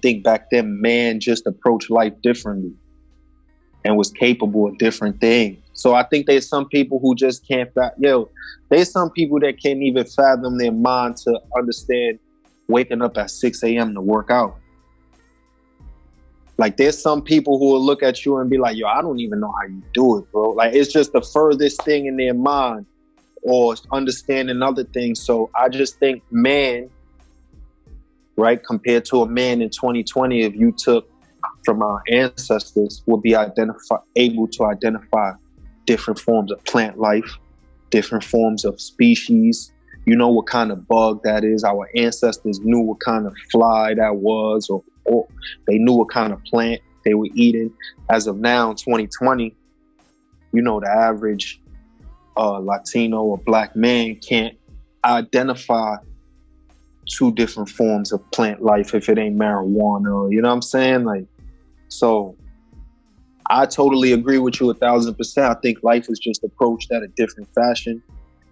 think back then, man just approached life differently and was capable of different things. So I think there's some people who just can't, there's some people that can't even fathom their mind to understand waking up at 6 a.m. to work out. Like, there's some people who will look at you and be like, yo, I don't even know how you do it, bro. Like, it's just the furthest thing in their mind, or understanding other things. So I just think man, right, compared to a man in 2020, if you took from our ancestors, would be able to identify different forms of plant life, different forms of species. You know what kind of bug that is. Our ancestors knew what kind of fly that was, or they knew what kind of plant they were eating. As of now, in 2020, you know, the average Latino or black man can't identify 2 different forms of plant life if it ain't marijuana. You know what I'm saying? Like, so I totally agree with you 1,000%. I think life is just approached at a different fashion.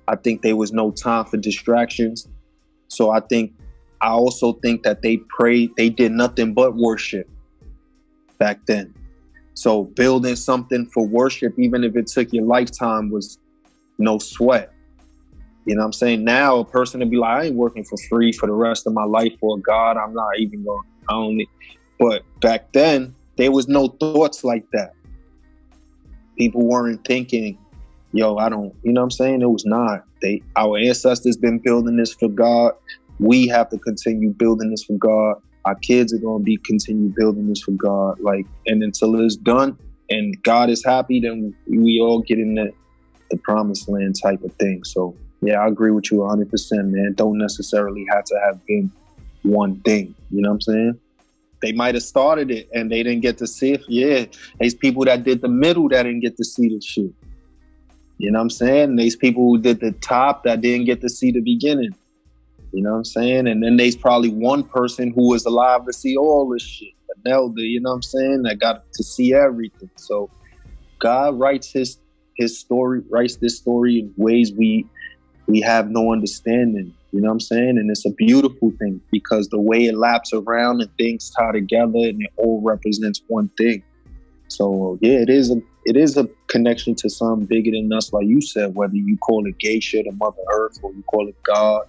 I think there was no time for distractions. So I also think that they prayed, they did nothing but worship back then. So building something for worship, even if it took your lifetime, was no sweat. You know what I'm saying? Now a person would be like, I ain't working for free for the rest of my life for God. I'm not even going, But back then, there was no thoughts like that. People weren't thinking, yo, you know what I'm saying? It was not. Our ancestors been building this for God. We have to continue building this for God. Our kids are going to be continue building this for God. Like, and until it's done and God is happy, then we all get in the promised land type of thing. So yeah, I agree with you 100%, man. Don't necessarily have to have been one thing. You know what I'm saying? They might have started it and they didn't get to see it. Yeah, there's people that did the middle that didn't get to see the shit. You know what I'm saying? There's people who did the top that didn't get to see the beginning. You know what I'm saying? And then there's probably one person who was alive to see all this shit. An elder, you know what I'm saying? That got to see everything. So God writes his story, writes this story in ways we have no understanding. You know what I'm saying? And it's a beautiful thing because the way it laps around and things tie together and it all represents one thing. So yeah, it is a connection to something bigger than us, like you said, whether you call it Geisha, the Mother Earth, or you call it God,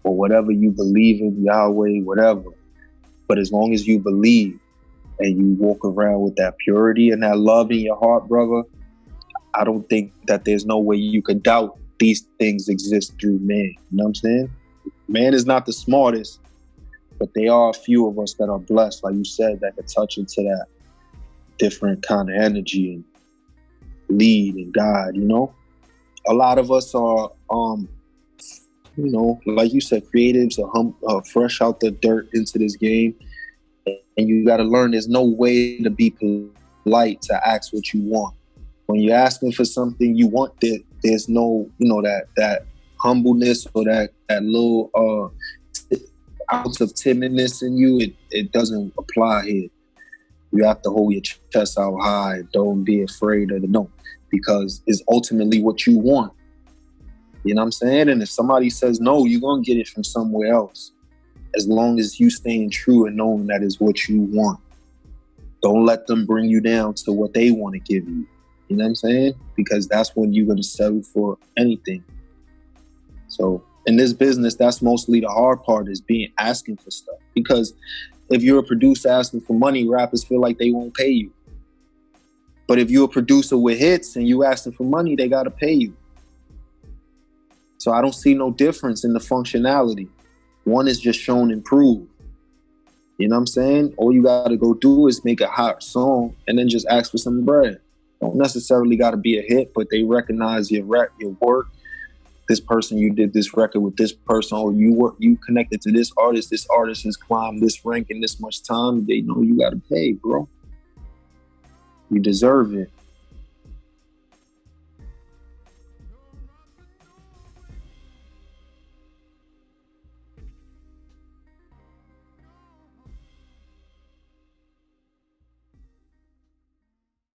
or whatever you believe in, Yahweh, whatever. But as long as you believe and you walk around with that purity and that love in your heart, brother, I don't think that there's no way you could doubt these things exist through man. You know what I'm saying? Man is not the smartest, but there are a few of us that are blessed, like you said, that could touch into that different kind of energy and lead and guide, you know? A lot of us are, you know, like you said, creatives are fresh out the dirt into this game. And you got to learn there's no way to be polite to ask what you want. When you're asking for something you want, there's no, you know, that humbleness or that little ounce of timidness in you. It doesn't apply here. You have to hold your chest out high. Don't be afraid of the no, because it's ultimately what you want. You know what I'm saying? And if somebody says no, you're going to get it from somewhere else. As long as you staying true and knowing that is what you want. Don't let them bring you down to what they want to give you. You know what I'm saying? Because that's when you're going to settle for anything. So in this business, that's mostly the hard part, is asking for stuff. Because if you're a producer asking for money, rappers feel like they won't pay you. But if you're a producer with hits and you asking for money, they got to pay you. So I don't see no difference in the functionality. One is just shown and proved. You know what I'm saying? All you got to go do is make a hot song and then just ask for some bread. Don't necessarily got to be a hit, but they recognize your work. This person, you did this record with this person, or you connected to this artist has climbed this rank in this much time. They know you got to pay, bro. You deserve it.